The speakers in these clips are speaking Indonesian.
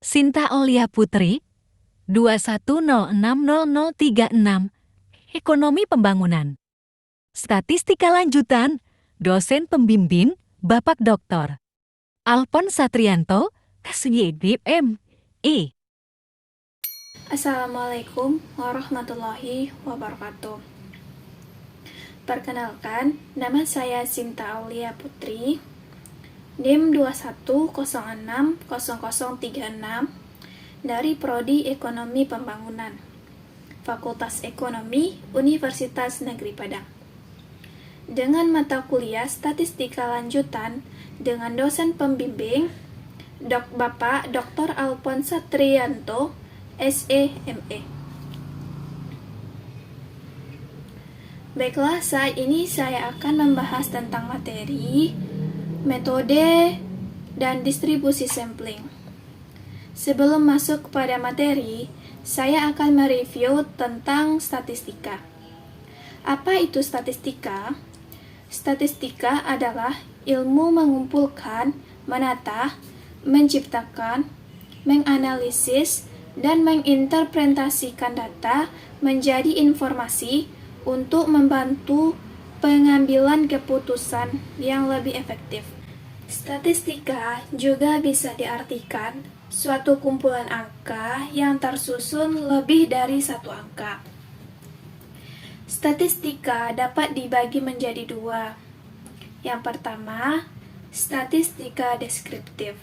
Sinta Aulia Putri, 21060036, Ekonomi Pembangunan. Statistika lanjutan, dosen pembimbing, Bapak Dr. Alphonse Satrianto, SYD ME. Assalamualaikum warahmatullahi wabarakatuh. Perkenalkan, nama saya Sinta Aulia Putri, NIM 21060036 dari Prodi Ekonomi Pembangunan, Fakultas Ekonomi Universitas Negeri Padang. Dengan mata kuliah Statistika Lanjutan dengan dosen pembimbing Bapak Dr. Alphonse Satrianto, SEME. Baiklah, saat ini saya akan membahas tentang materi, metode, dan distribusi sampling. Sebelum masuk kepada materi, saya akan mereview tentang statistika. Apa itu statistika? Statistika adalah ilmu mengumpulkan, menata, menciptakan, menganalisis, dan menginterpretasikan data menjadi informasi untuk membantu pengambilan keputusan yang lebih efektif. Statistika juga bisa diartikan suatu kumpulan angka yang tersusun lebih dari satu angka. Statistika dapat dibagi menjadi dua. Yang pertama, statistika deskriptif,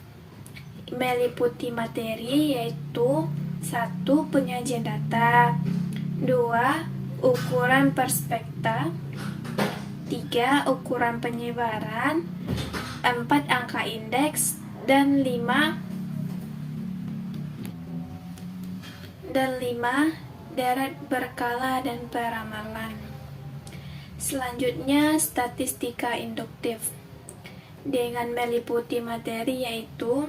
meliputi materi yaitu 1. Penyajian data, 2. Ukuran perspekta, 3. Ukuran penyebaran, 4. Angka indeks, dan 5. Deret berkala dan peramalan. Selanjutnya, statistika induktif dengan meliputi materi yaitu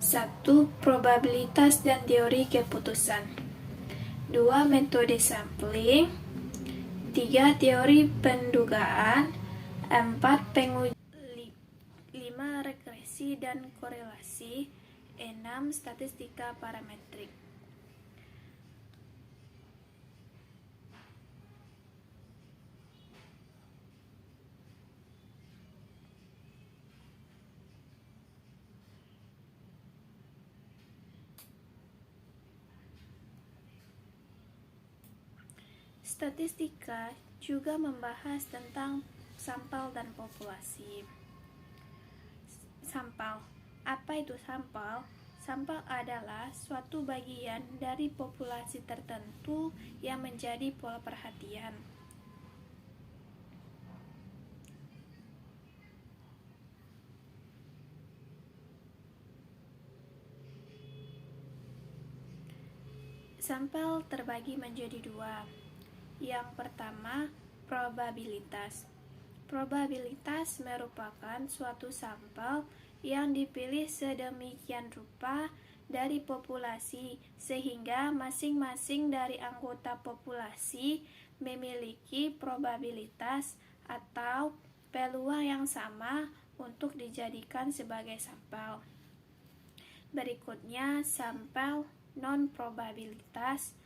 1. Probabilitas dan teori keputusan, 2. Metode sampling, 3. Teori pendugaan, 4. pengujian, 5. Regresi dan korelasi, 6. Statistika parametrik. Statistika juga membahas tentang sampel dan populasi. Sampel. Apa itu sampel? Sampel adalah suatu bagian dari populasi tertentu yang menjadi pola perhatian. Sampel terbagi menjadi dua. Yang pertama, probabilitas. Probabilitas merupakan suatu sampel yang dipilih sedemikian rupa dari populasi sehingga masing-masing dari anggota populasi memiliki probabilitas atau peluang yang sama untuk dijadikan sebagai sampel. Berikutnya, sampel non-probabilitas,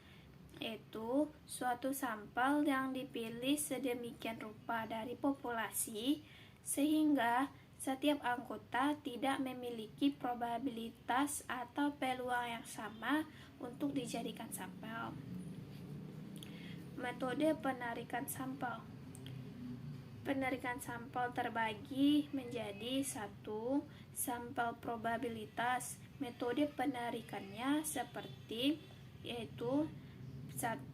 yaitu suatu sampel yang dipilih sedemikian rupa dari populasi sehingga setiap anggota tidak memiliki probabilitas atau peluang yang sama untuk dijadikan sampel. Metode penarikan sampel. Penarikan sampel terbagi menjadi 1. Sampel probabilitas. Metode penarikannya seperti yaitu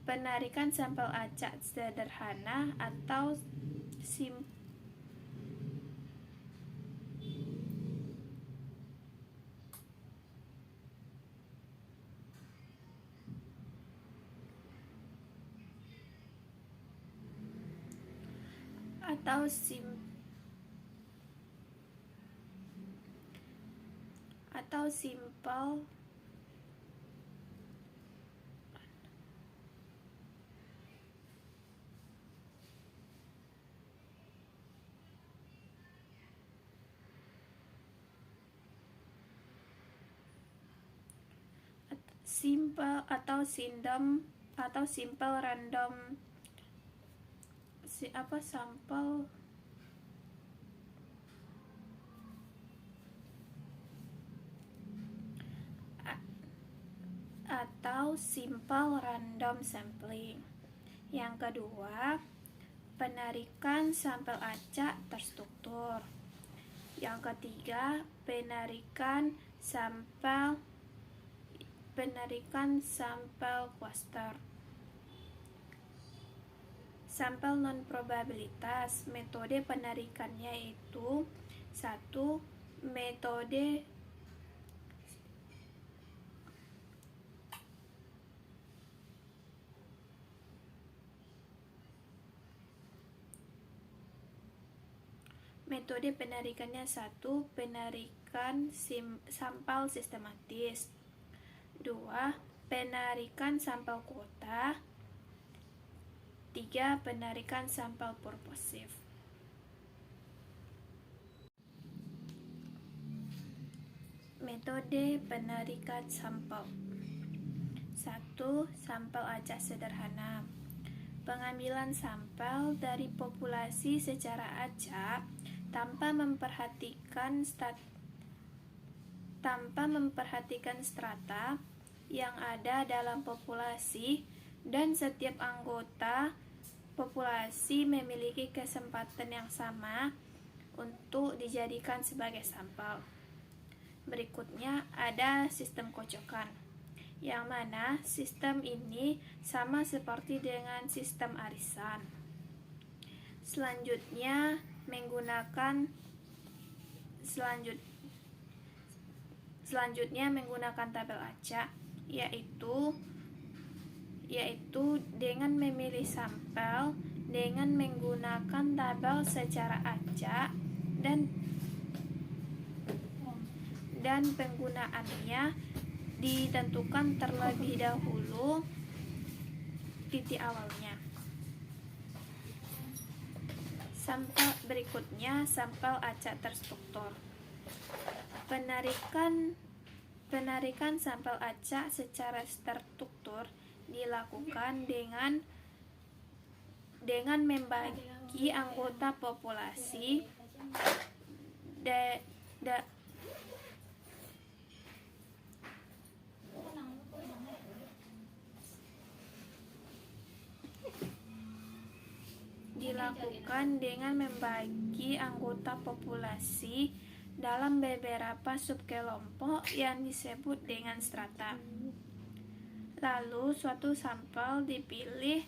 penarikan sampel acak sederhana atau simpel simple atau simple random sampel atau simple random sampling. Yang kedua, penarikan sampel acak terstruktur. Yang ketiga, penarikan sampel cluster. Sampel non-probabilitas, metode penarikannya yaitu 1. Metode penarikannya 1. Penarikan sampel sistematis. 2. Penarikan sampel kuota. 3. Penarikan sampel purposive. Metode penarikan sampel. 1. Sampel acak sederhana. Pengambilan sampel dari populasi secara acak tanpa memperhatikan strata yang ada dalam populasi, dan setiap anggota populasi memiliki kesempatan yang sama untuk dijadikan sebagai sampel. Berikutnya ada sistem kocokan, yang mana sistem ini sama seperti dengan sistem arisan. Selanjutnya menggunakan tabel acak, yaitu dengan memilih sampel dengan menggunakan tabel secara acak, dan penggunaannya ditentukan terlebih dahulu titik awalnya. Sampel berikutnya, sampel acak terstruktur. Penarikan sampel acak secara terstruktur dilakukan dengan membagi anggota populasi dalam beberapa subkelompok yang disebut dengan strata. Lalu suatu sampel dipilih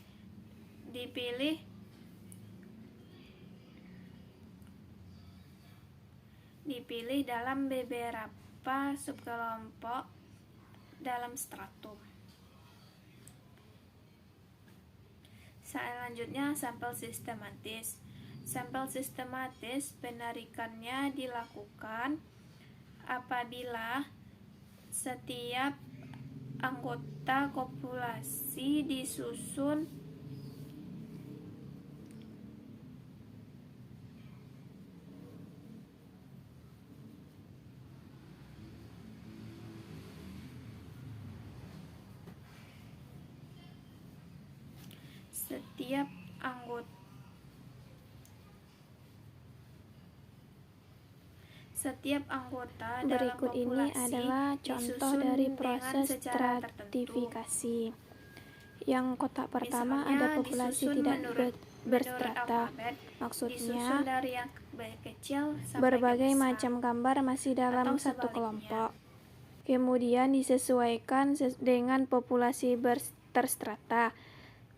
dalam beberapa subkelompok dalam stratum. Selanjutnya, sampel sistematis. Sampel sistematis penarikannya dilakukan apabila setiap anggota populasi disusun setiap anggota dalam Berikut ini populasi adalah contoh disusun dari dengan proses secara tertentu. stratifikasi. Yang kotak pertama Misalnya, ada populasi disusun tidak menurut berstrata. alfabet, Maksudnya, disusun dari yang kecil sampai berbagai ke besar, macam gambar masih dalam atau satu sebaliknya. kelompok. Kemudian disesuaikan dengan populasi terstrata.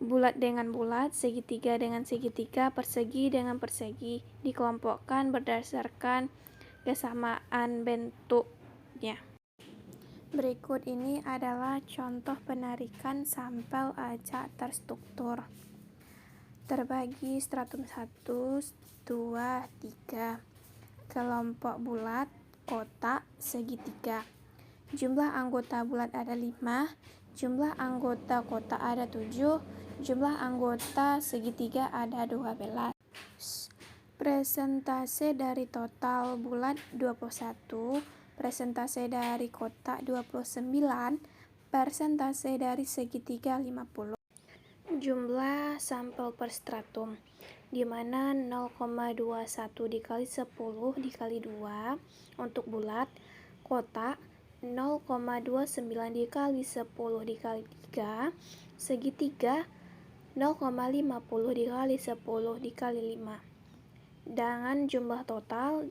Bulat dengan bulat, segitiga dengan segitiga, persegi dengan persegi, dikelompokkan berdasarkan kesamaan bentuknya. Berikut ini adalah contoh penarikan sampel acak terstruktur. Terbagi stratum 1, 2, 3. Kelompok bulat, kotak, segitiga. Jumlah anggota bulat ada 5, jumlah anggota kotak ada 7, jumlah anggota segitiga ada 12. Presentase dari total bulat 21, presentase dari kotak 29, Persentase dari segitiga 50. Jumlah sampel per stratum, di mana 0,21 dikali 10 dikali 2 untuk bulat, kotak 0,29 dikali 10 dikali 3, segitiga 0,50 dikali 10 dikali 5. Dengan jumlah total,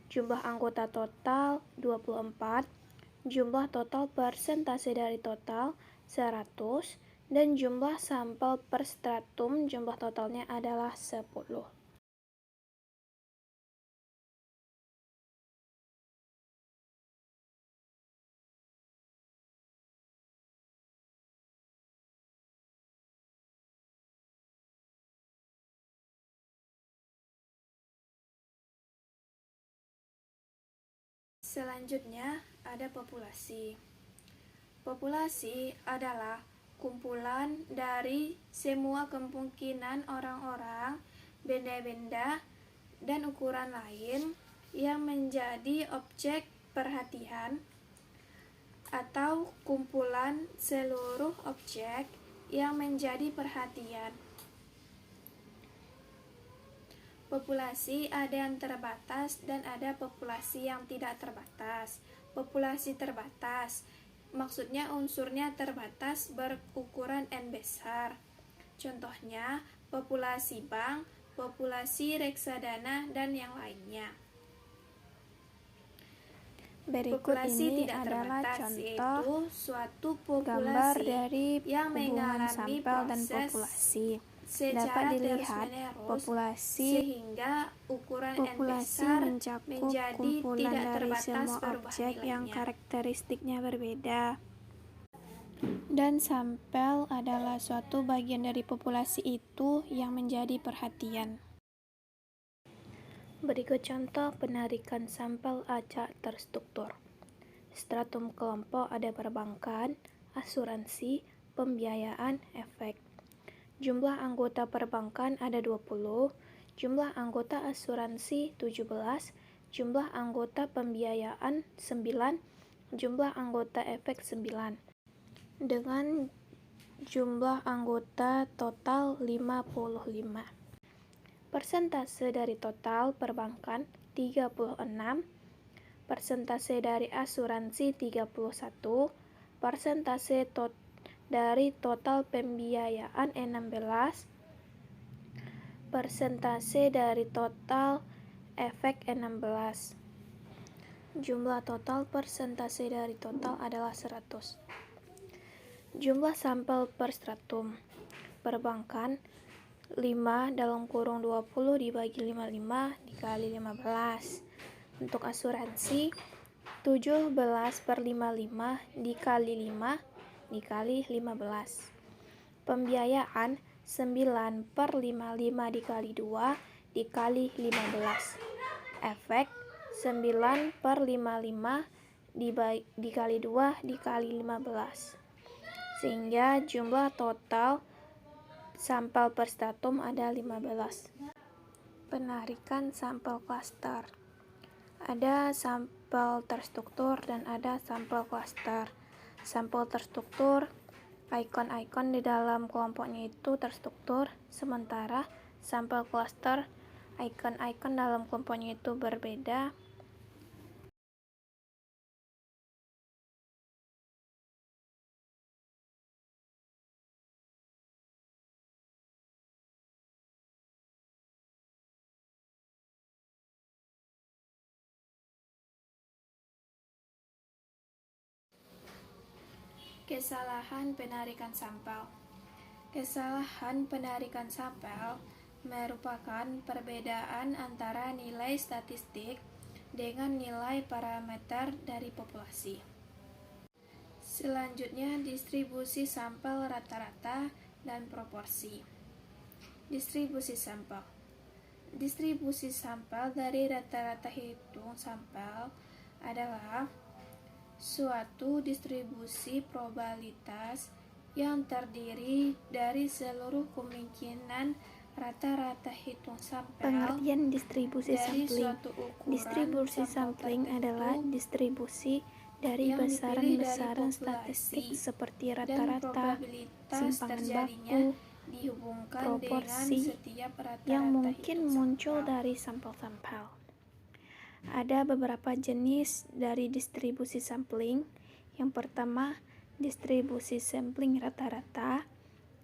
jumlah anggota total 24, jumlah total persentase dari total 100, dan jumlah sampel per stratum jumlah totalnya adalah 10. Selanjutnya ada populasi. Populasi adalah kumpulan dari semua kemungkinan orang-orang, benda-benda, dan ukuran lain yang menjadi objek perhatian, atau kumpulan seluruh objek yang menjadi perhatian. Populasi ada yang terbatas dan ada populasi yang tidak terbatas. Populasi terbatas, maksudnya unsurnya terbatas berukuran N besar. Contohnya, populasi bank, populasi reksadana, dan yang lainnya. Berikut Populasi ini tidak adalah terbatas, contoh yaitu suatu gambar populasi dari yang hubungan mengalami sampel dan proses populasi. secara Dapat dilihat terus-menerus populasi sehingga ukuran N Populasi besar mencakup menjadi kumpulan tidak dari terbatas semua perubahan objek yang nilainya. karakteristiknya berbeda. Dan sampel adalah suatu bagian dari populasi itu yang menjadi perhatian. Berikut contoh penarikan sampel acak terstruktur. Stratum kelompok ada perbankan, asuransi, pembiayaan, efek. Jumlah anggota perbankan ada 20, jumlah anggota asuransi 17, jumlah anggota pembiayaan 9, jumlah anggota efek 9. Dengan jumlah anggota total 55. Persentase dari total perbankan 36, persentase dari asuransi 31, persentase dari total pembiayaan 16, persentase dari total efek 16. Jumlah total persentase dari total adalah 100. Jumlah sampel per stratum. Perbankan 5 dalam kurung 20 dibagi 55 dikali 15. Untuk asuransi 17/55 dikali 5 dikali 15. Pembiayaan 9/55 dikali 2 dikali 15. Efek 9/55 dikali 2 dikali 15. Sehingga jumlah total sampel per stratum ada 15. Penarikan sampel klaster. Ada sampel terstruktur dan ada sampel klaster. Sampel terstruktur, ikon-ikon di dalam kelompoknya itu terstruktur, sementara sampel klaster, ikon-ikon dalam kelompoknya itu berbeda. Kesalahan penarikan sampel. Kesalahan penarikan sampel merupakan perbedaan antara nilai statistik dengan nilai parameter dari populasi. Selanjutnya, distribusi sampel rata-rata dan proporsi. Distribusi sampel. Distribusi sampel dari rata-rata hitung sampel adalah suatu distribusi probabilitas yang terdiri dari seluruh kemungkinan rata-rata hitung sampel Pengertian distribusi dari sampling. suatu ukuran Distribusi sampel sampling tertentu adalah distribusi dari yang dipilih dari besaran-besaran populasi statistik seperti dan rata-rata, probabilitas simpangan terjadinya baku, dihubungkan dengan proporsi setiap rata-rata yang mungkin hitung muncul sampel. dari sampel-sampel. Ada beberapa jenis dari distribusi sampling. Yang pertama, distribusi sampling rata-rata.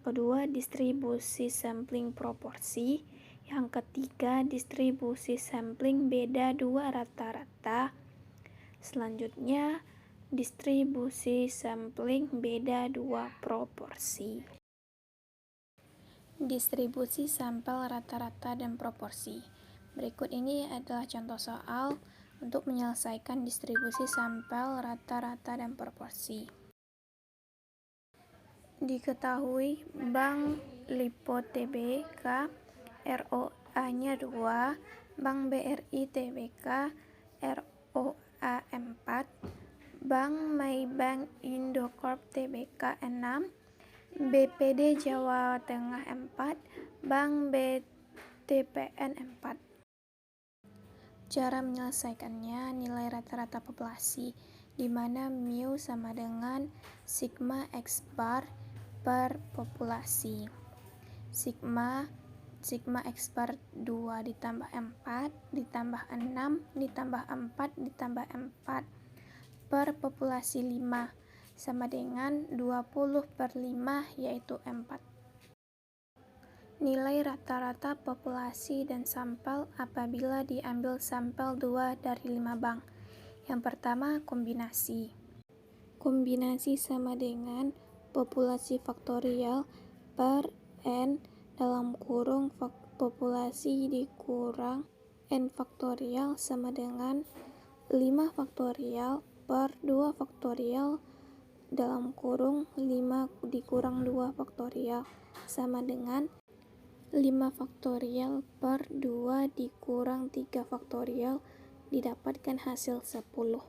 Kedua, distribusi sampling proporsi. Yang ketiga, distribusi sampling beda dua rata-rata. Selanjutnya, distribusi sampling beda dua proporsi. Distribusi sampel rata-rata dan proporsi. Berikut ini adalah contoh soal untuk menyelesaikan distribusi sampel rata-rata dan proporsi. Diketahui Bank Lipo Tbk ROA-nya 2, Bank BRI Tbk ROA 4, Bank Maybank Indocorp Tbk 6, BPD Jawa Tengah 4, Bank BTPN 4. Cara menyelesaikannya, nilai rata-rata populasi, di mana mu sama dengan sigma X bar per populasi. Sigma X bar 2 ditambah 4 ditambah 6 ditambah 4 ditambah 4 per populasi 5 sama dengan 20/5 yaitu 4. Nilai rata-rata populasi dan sampel apabila diambil sampel 2 dari 5 bank. Yang pertama, kombinasi. Kombinasi sama dengan populasi faktorial per n dalam kurung populasi dikurang n faktorial sama dengan 5 faktorial per 2 faktorial dalam kurung 5 dikurang 2 faktorial sama dengan 5 faktorial per 2 dikurang 3 faktorial didapatkan hasil 10.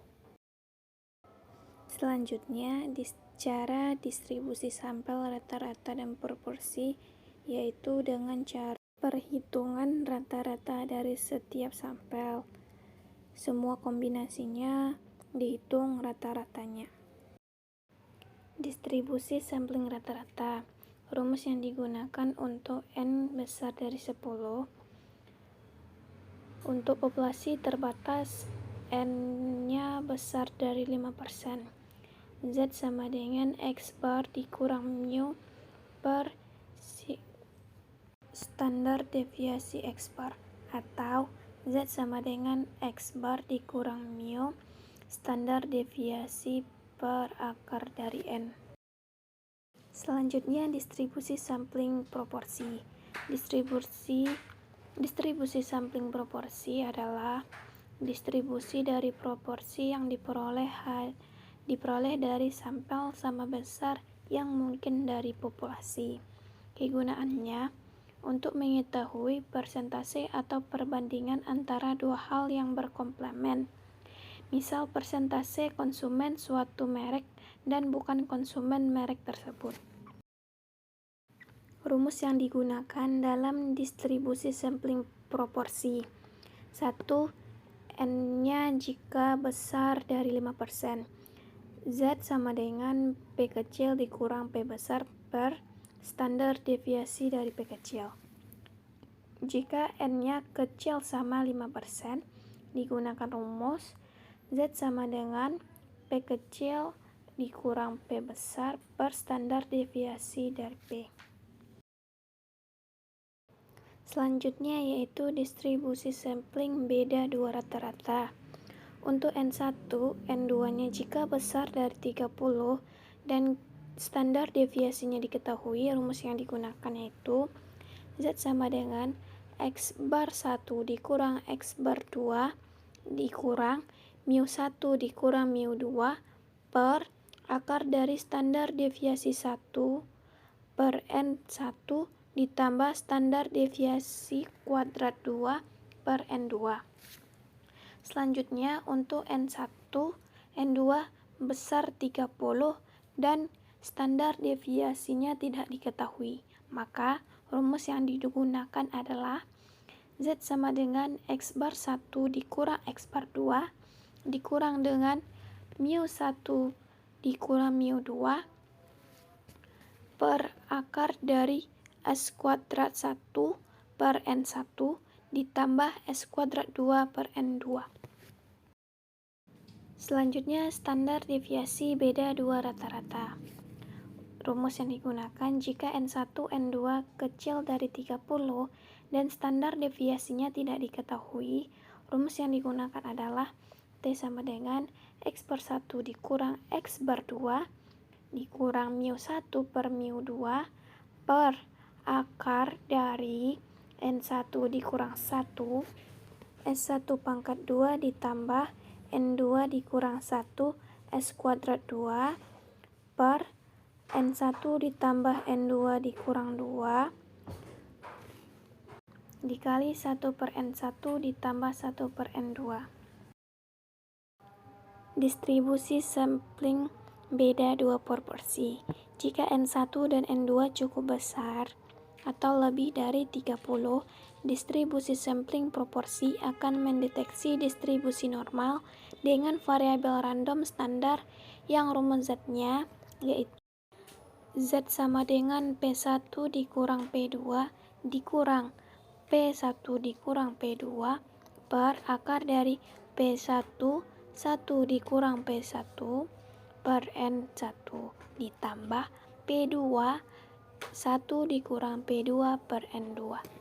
Selanjutnya, cara distribusi sampel rata-rata dan proporsi yaitu dengan cara perhitungan rata-rata dari setiap sampel. Semua kombinasinya dihitung rata-ratanya. Distribusi sampling rata-rata. Rumus yang digunakan untuk n besar dari 10. Untuk populasi terbatas, n-nya besar dari 5%. Z sama dengan X bar dikurang mu per standar deviasi X bar. Atau Z sama dengan X bar dikurang mu standar deviasi per akar dari n. Selanjutnya, distribusi sampling proporsi. Distribusi sampling proporsi adalah distribusi dari proporsi yang diperoleh dari sampel sama besar yang mungkin dari populasi. Kegunaannya untuk mengetahui persentase atau perbandingan antara dua hal yang berkomplemen. Misal persentase konsumen suatu merek dan bukan konsumen merek tersebut. Rumus yang digunakan dalam distribusi sampling proporsi. 1. N-nya jika besar dari 5%. Z sama dengan P kecil dikurang P besar per standar deviasi dari P kecil. Jika N-nya kecil sama 5%, digunakan rumus Z sama dengan P kecil dikurang P besar per standar deviasi dari P. Selanjutnya yaitu distribusi sampling beda dua rata-rata. Untuk N1, N2-nya jika besar dari 30 dan standar deviasinya diketahui, rumus yang digunakan yaitu Z sama dengan X bar 1 dikurang X bar 2 dikurang mu 1 dikurang mu 2 per akar dari standar deviasi 1 per N1 ditambah standar deviasi kuadrat 2 per N2. Selanjutnya untuk N1, N2 besar 30 dan standar deviasinya tidak diketahui. Maka rumus yang digunakan adalah Z sama dengan X bar 1 dikurang X bar 2 dikurang dengan mu1 dikurang mu2 per akar dari S kuadrat 1 per N1 ditambah S kuadrat 2 per N2. Selanjutnya, standar deviasi beda dua rata-rata. Rumus yang digunakan jika N1, N2 kecil dari 30 dan standar deviasinya tidak diketahui, rumus yang digunakan adalah T sama dengan X per 1 dikurang X bar 2 dikurang mu1 per mu2 per akar dari N1 dikurang 1 S1 pangkat 2 ditambah N2 dikurang 1 S kuadrat 2 per N1 ditambah N2 dikurang 2 dikali 1 per N1 ditambah 1 per N2. Distribusi sampling beda dua proporsi. Jika N1 dan N2 cukup besar atau lebih dari 30, distribusi sampling proporsi akan mendeteksi distribusi normal dengan variabel random standar yang rumus Z-nya yaitu Z sama dengan P1 dikurang P2 dikurang P1 dikurang P2 per akar dari P1 1 dikurang P1 per N1 ditambah P2 1 dikurang P2 per N2.